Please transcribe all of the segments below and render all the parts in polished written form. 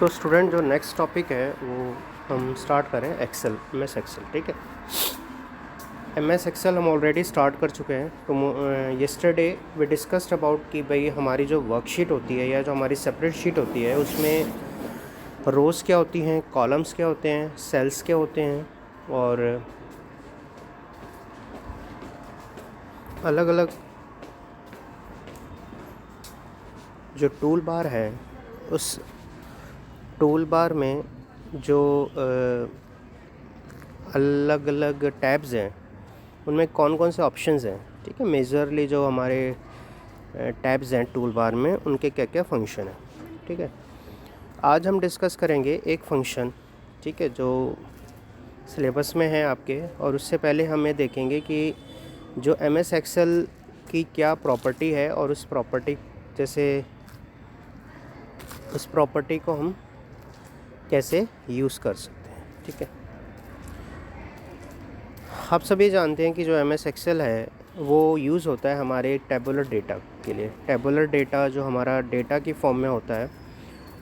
So student, जो next topic है वो हम स्टार्ट करें एक्सेल, एम एस एक्सेल। ठीक है, एम एस एक्सेल हम ऑलरेडी स्टार्ट कर चुके हैं। तो येस्टरडे वी डिस्कस्ड अबाउट कि भाई हमारी जो वर्कशीट होती है या जो हमारी सेपरेट शीट होती है उसमें रोज़ क्या होती हैं, कॉलम्स क्या होते हैं, सेल्स क्या होते हैं, और अलग अलग जो टूल बार है उस टूल बार में जो अलग अलग टैब्स हैं उनमें कौन कौन से ऑप्शंस हैं। ठीक है, मेजरली जो हमारे टैब्स हैं टूल बार में उनके क्या क्या फंक्शन हैं। ठीक है, आज हम डिस्कस करेंगे एक फंक्शन, ठीक है, जो सिलेबस में है आपके। और उससे पहले हम ये देखेंगे कि जो एम एस एक्सेल की क्या प्रॉपर्टी है और उस प्रॉपर्टी को हम कैसे यूज़ कर सकते हैं। ठीक है, आप सभी जानते हैं कि जो एम एस एक्सेल है वो यूज़ होता है हमारे टेबुलर डेटा के लिए। टेबुलर डेटा जो हमारा डेटा की फॉर्म में होता है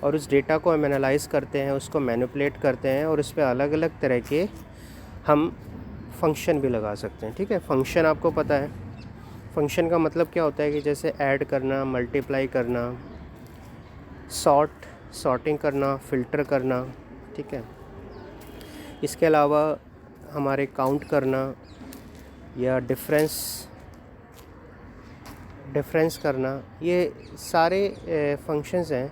और उस डेटा को हम एनालाइज करते हैं, उसको मैनिपुलेट करते हैं और उस पर अलग अलग तरह के हम फंक्शन भी लगा सकते हैं। ठीक है, फंक्शन आपको पता है, फंक्शन का मतलब क्या होता है कि जैसे ऐड करना, मल्टीप्लाई करना, सॉर्टिंग करना, फ़िल्टर करना। ठीक है, इसके अलावा हमारे काउंट करना या डिफरेंस करना, ये सारे फंक्शंस हैं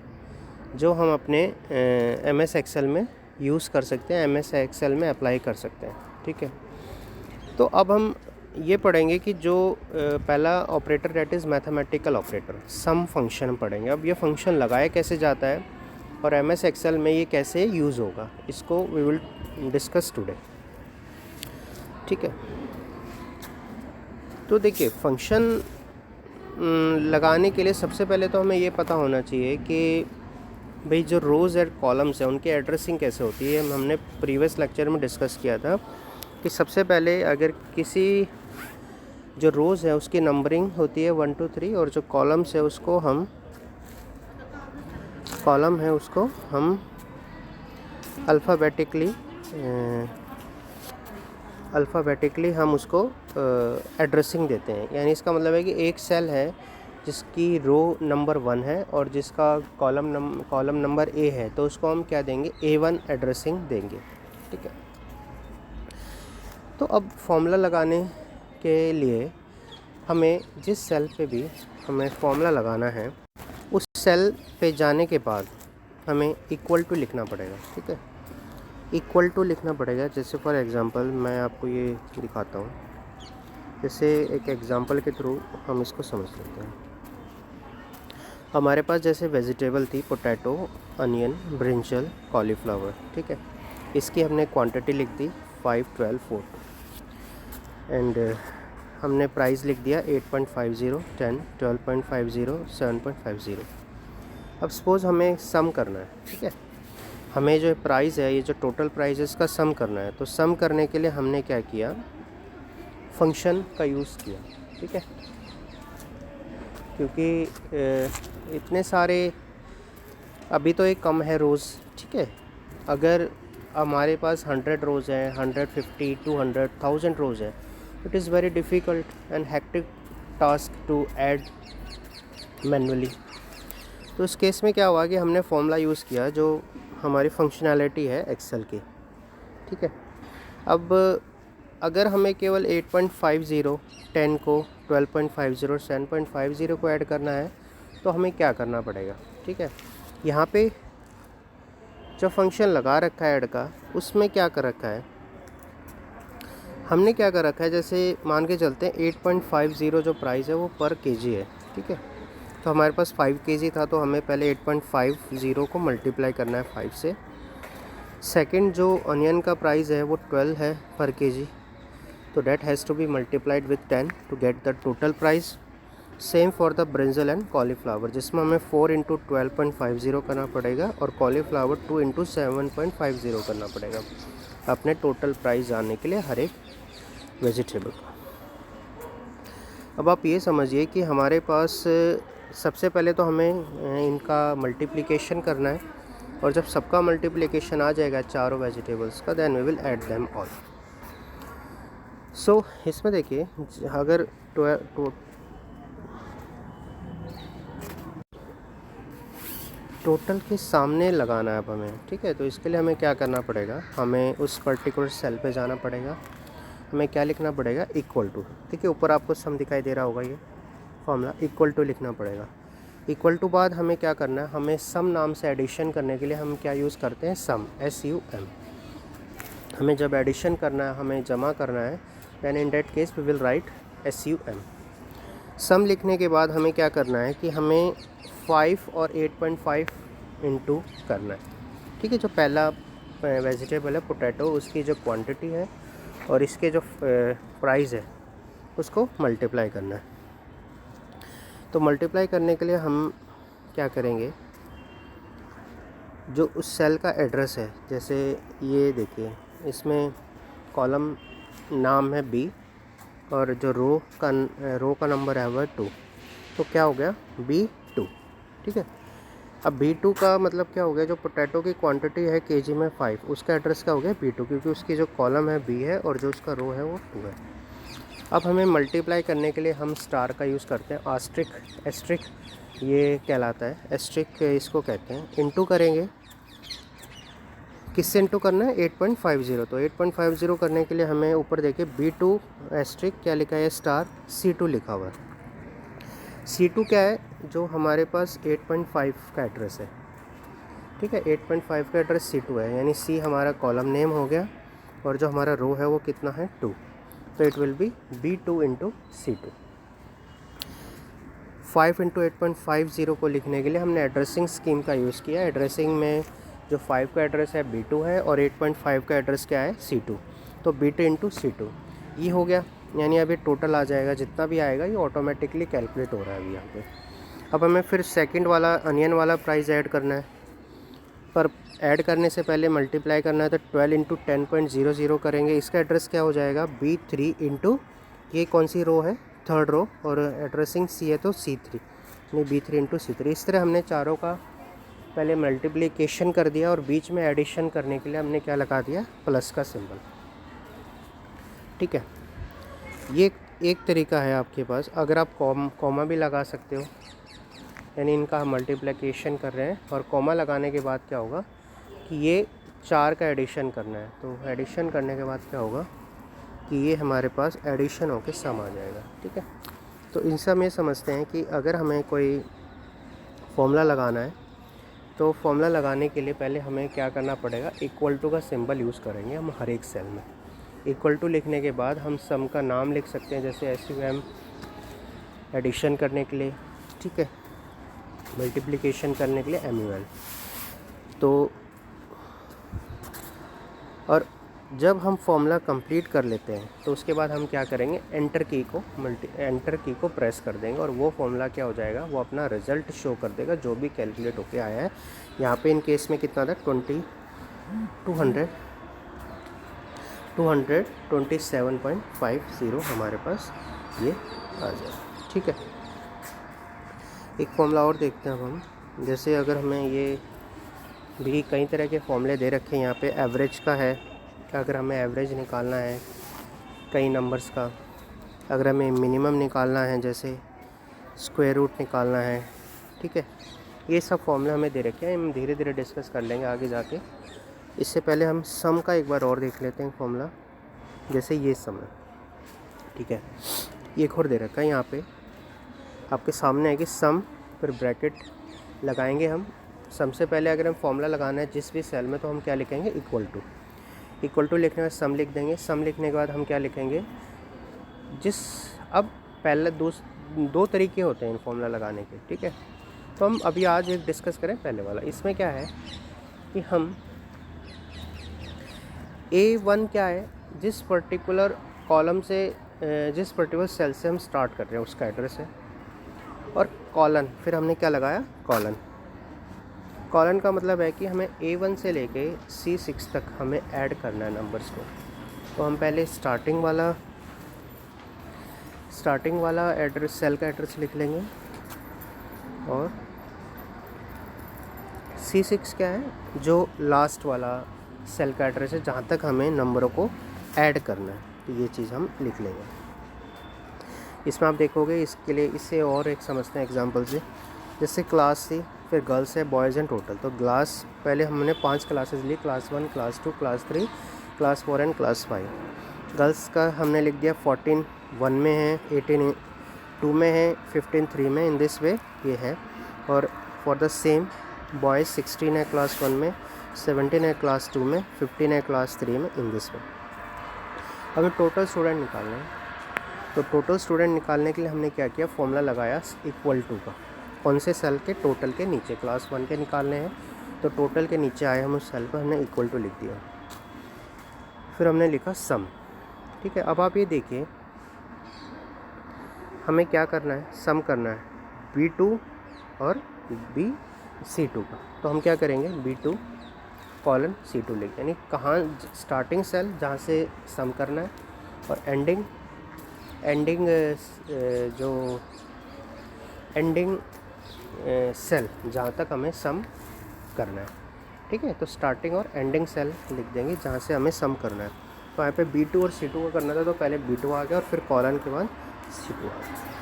जो हम अपने एम एस एक्सेल में यूज़ कर सकते हैं, एम एस एक्सेल में अप्लाई कर सकते हैं। ठीक है, तो अब हम ये पढ़ेंगे कि जो पहला operator that is mathematical operator, sum function पढ़ेंगे। अब ये फंक्शन लगाया कैसे जाता है और एम एस एक्सेल में ये कैसे यूज़ होगा, इसको वी विल डिस्कस टुडे। ठीक है, तो देखिए फंक्शन लगाने के लिए सबसे पहले तो हमें ये पता होना चाहिए कि भाई जो रोज़ एंड कॉलम्स हैं उनकी एड्रेसिंग कैसे होती है। हमने प्रीवियस लेक्चर में डिस्कस किया था कि सबसे पहले अगर किसी जो रोज़ है उसकी नंबरिंग होती है 1 2 3 और जो कॉलम्स है उसको हम अल्फ़ाबेटिकली हम उसको एड्रेसिंग देते हैं। यानी इसका मतलब है कि एक सेल है जिसकी रो नंबर 1 है और जिसका कॉलम नंबर ए है, तो उसको हम क्या देंगे, A1 एड्रेसिंग देंगे। ठीक है, तो अब फॉर्मूला लगाने के लिए हमें जिस सेल पे भी हमें फॉर्मूला लगाना है उस सेल पे जाने के बाद हमें इक्वल टू लिखना पड़ेगा। ठीक है, इक्वल टू लिखना पड़ेगा। जैसे फॉर एग्ज़ाम्पल मैं आपको ये दिखाता हूँ, जैसे एक एग्ज़ाम्पल के थ्रू हम इसको समझ लेते हैं। हमारे पास जैसे वेजिटेबल थी पोटैटो, अनियन, ब्रिंजल, कॉलीफ्लावर। ठीक है, इसकी हमने क्वांटिटी लिख दी 5 12 4 एंड हमने प्राइस लिख दिया 8.50, 10, 12.50, 7.50। अब सपोज़ हमें सम करना है। ठीक है, हमें जो प्राइस है, ये जो टोटल प्राइस है, इसका सम करना है। तो सम करने के लिए हमने क्या किया, फंक्शन का यूज़ किया। ठीक है, क्योंकि इतने सारे अभी तो एक कम है रोज़। ठीक है, अगर हमारे पास 100 रोज़ हैं, 150, 200, 1000 रोज़ हैं, it is very difficult and hectic task to add manually. तो इस केस में क्या हुआ कि हमने फॉर्मूला यूज़ किया जो हमारी फंक्शनैलिटी है एक्सेल की। ठीक है, अब अगर हमें केवल 8.50, 10 को, 12.50, 7.50 को ऐड करना है तो हमें क्या करना पड़ेगा। ठीक है, यहाँ पे जो फंक्शन लगा रखा है ऐड का, उसमें क्या कर रखा है, हमने क्या कर रखा है, जैसे मान के चलते हैं 8.50 जो प्राइस है वो पर केजी है। ठीक है, तो हमारे पास 5 केजी था तो हमें पहले 8.50 को मल्टीप्लाई करना है 5 से। सेकंड जो अनियन का प्राइस है वो 12 है पर केजी, तो that has to be multiplied with 10 to get the total price. Same for the brinjal and cauliflower, जिसमें हमें 4 × 12.50 करना पड़ेगा और कॉलीफ्लावर 2 × 7.50 करना पड़ेगा अपने टोटल प्राइस जानने के लिए हर एक वेजिटेबल का। अब आप ये समझिए कि हमारे पास सबसे पहले तो हमें इनका मल्टीप्लिकेशन करना है। और जब सबका मल्टीप्लिकेशन आ जाएगा चारों वेजिटेबल्स का, then we will add them all. So इसमें देखिए अगर टोटल के सामने लगाना है अब हमें, ठीक है। तो इसके लिए हमें क्या करना पड़ेगा, हमें उस पर्टिकुलर सेल पे जाना पड़ेगा, हमें क्या लिखना पड़ेगा, इक्वल टू। ठीक है, ऊपर आपको सम दिखाई दे रहा होगा, ये फॉर्मूला इक्वल टू लिखना पड़ेगा। इक्वल टू बाद हमें क्या करना है, हमें सम नाम से एडिशन करने के लिए हम क्या यूज़ करते हैं, सम, SUM। हमें जब एडिशन करना है, हमें जमा करना है, then in that case we will write SUM। Sum लिखने के बाद हमें क्या करना है कि हमें 5 और 8.5 इंटू करना है। ठीक है, जो पहला वेजिटेबल है पोटैटो, उसकी जो क्वांटिटी है और इसके जो प्राइस है उसको मल्टीप्लाई करना है। तो मल्टीप्लाई करने के लिए हम क्या करेंगे, जो उस सेल का एड्रेस है, जैसे ये देखिए इसमें कॉलम नाम है B और जो रो का नंबर है वह 2, तो क्या हो गया B2। ठीक है, अब B2 का मतलब क्या हो गया, जो पोटैटो की क्वांटिटी है केजी में 5, उसका एड्रेस क्या हो गया B2, क्योंकि उसकी जो कॉलम है B है और जो उसका रो है वो 2 है। अब हमें मल्टीप्लाई करने के लिए हम स्टार का यूज़ करते हैं, एस्ट्रिक ये कहलाता है, एस्ट्रिक इसको कहते हैं। इंटू करेंगे, किससे इंटू करना है, 8.50। तो 8.50 करने के लिए हमें ऊपर देखिए B2 एस्ट्रिक क्या लिखा है, स्टार C2 लिखा हुआ है। C2 क्या है, जो हमारे पास 8.5 का एड्रेस है। ठीक है, 8.5 का एड्रेस C2 है, यानी C हमारा कॉलम नेम हो गया और जो हमारा रो है वो कितना है 2, तो it will be B2 into C2। 5 into 8.50 को लिखने के लिए हमने एड्रेसिंग स्कीम का यूज़ किया। एड्रेसिंग में जो 5 का एड्रेस है B2 है और 8.5 का एड्रेस क्या है C2, तो B2 इंटू C2 ये हो गया। यानी अभी टोटल आ जाएगा, जितना भी आएगा ये ऑटोमेटिकली कैलकुलेट हो रहा है अभी यहाँ पे। अब हमें फिर सेकंड वाला अनियन वाला प्राइस ऐड करना है, पर ऐड करने से पहले मल्टीप्लाई करना है, तो 12 इंटू 10.00 करेंगे। इसका एड्रेस क्या हो जाएगा B3 इंटू, ये कौन सी रो है, थर्ड रो, और एड्रेसिंग C है तो C3, यानी B3 इंटू C3। इस तरह हमने चारों का पहले मल्टीप्लिकेशन कर दिया और बीच में एडिशन करने के लिए हमने क्या लगा दिया, प्लस का सिंबल। ठीक है, ये एक तरीका है आपके पास। अगर आप कॉमा भी लगा सकते हो, यानी इनका हम मल्टीप्लिकेशन कर रहे हैं और कॉमा लगाने के बाद क्या होगा कि ये 4 का एडिशन करना है, तो एडिशन करने के बाद क्या होगा कि ये हमारे पास एडिशन होकर सम आ जाएगा। ठीक है, तो इनसे हम ये समझते हैं कि अगर हमें कोई फॉर्मूला लगाना है, तो फॉर्मूला लगाने के लिए पहले हमें क्या करना पड़ेगा, इक्वल टू का सिंबल यूज़ करेंगे हम हर एक सेल में। इक्वल टू लिखने के बाद हम सम का नाम लिख सकते हैं, जैसे SUM एडिशन करने के लिए, ठीक है, मल्टीप्लिकेशन करने के लिए MUL। तो और जब हम फॉर्मूला कंप्लीट कर लेते हैं तो उसके बाद हम क्या करेंगे, एंटर की को प्रेस कर देंगे और वो फॉर्मूला क्या हो जाएगा, वो अपना रिज़ल्ट शो कर देगा जो भी कैलकुलेट होके आया है। यहाँ पे इन केस में कितना था, 227.50 हमारे पास ये आ जाए। ठीक है, एक फॉर्मूला और देखते हैं अब हम, जैसे अगर हमें ये भी कई तरह के फॉर्मूले दे रखे हैं यहाँ पे, एवरेज का है, अगर हमें एवरेज निकालना है कई नंबर्स का, अगर हमें मिनिमम निकालना है, जैसे स्क्वायर रूट निकालना है, ठीक है, ये सब फॉर्मूले हमें दे रखे हैं। हम धीरे धीरे डिस्कस कर लेंगे आगे जाके। इससे पहले हम सम का एक बार और देख लेते हैं फॉर्मूला, जैसे ये सम है, ठीक है, ये एक और दे रखा है यहाँ पे आपके सामने है कि सम, फिर ब्रैकेट लगाएंगे हम। सम से पहले अगर हम फॉर्मूला लगाना है जिस भी सेल में, तो हम क्या लिखेंगे, इक्वल टू लिखने के बाद सम लिख देंगे। सम लिखने के बाद हम क्या लिखेंगे, अब पहले दो तरीके होते हैं इन फॉर्मूला लगाने के, ठीक है। तो हम अभी आज एक डिस्कस करें पहले वाला। इसमें क्या है कि हम A1 क्या है, जिस पर्टिकुलर कॉलम से, जिस पर्टिकुलर सेल से हम स्टार्ट कर रहे हैं उसका एड्रेस है, और कॉलन, फिर हमने क्या लगाया, कॉलन का मतलब है कि हमें A1 से लेके C6 तक हमें ऐड करना है नंबर्स को। तो हम पहले स्टार्टिंग वाला एड्रेस, सेल का एड्रेस लिख लेंगे, और C6 क्या है, जो लास्ट वाला सेल का एड्रेस है जहाँ तक हमें नंबरों को ऐड करना है, तो ये चीज़ हम लिख लेंगे। इसमें आप देखोगे, इसके लिए इससे और एक समझते हैं एग्जांपल से। जैसे क्लास थी, फिर गर्ल्स है, बॉयज़ एंड टोटल। तो क्लास पहले हमने 5 क्लासेस ली, class 1, class 2, class 3, class 4 and class 5। Girls का हमने लिख दिया 14 1 में है, 18 2 में है, 15 3 में, इन दिस वे ये है। और फॉर द सेम बॉयज़ 16 है क्लास 1 में, 17 है क्लास 2 में, 15 है क्लास 3 में, इन दिस वे। अगर टोटल स्टूडेंट निकालना है, तो टोटल स्टूडेंट निकालने के लिए हमने क्या किया, फॉर्मूला लगाया इक्वल टू का। कौन से सेल के, टोटल के नीचे। क्लास 1 के निकालने हैं तो टोटल के नीचे आए हम उस सेल पर, हमने इक्वल टू लिख दिया। फिर हमने लिखा सम। ठीक है, अब आप ये देखिए हमें क्या करना है, सम करना है B2 और C2 का। तो हम क्या करेंगे, B2 कॉलन C2 लिख, यानी कहाँ स्टार्टिंग सेल जहाँ से सम करना है, और एंडिंग सेल जहाँ तक हमें सम करना है। ठीक है, तो स्टार्टिंग और एंडिंग सेल लिख देंगे जहाँ से हमें सम करना है। तो यहाँ पे B2 और C2 का करना था, तो पहले B2 आ गया और फिर कॉलन के बाद C2 आ गया।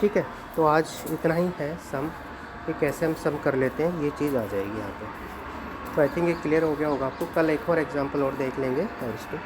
ठीक है, तो आज इतना ही है सम, कि कैसे हम सम कर लेते हैं, ये चीज़ आ जाएगी यहाँ पे। तो आई थिंक ये क्लियर हो गया होगा आपको। कल एक और एग्जांपल और देख लेंगे और इसको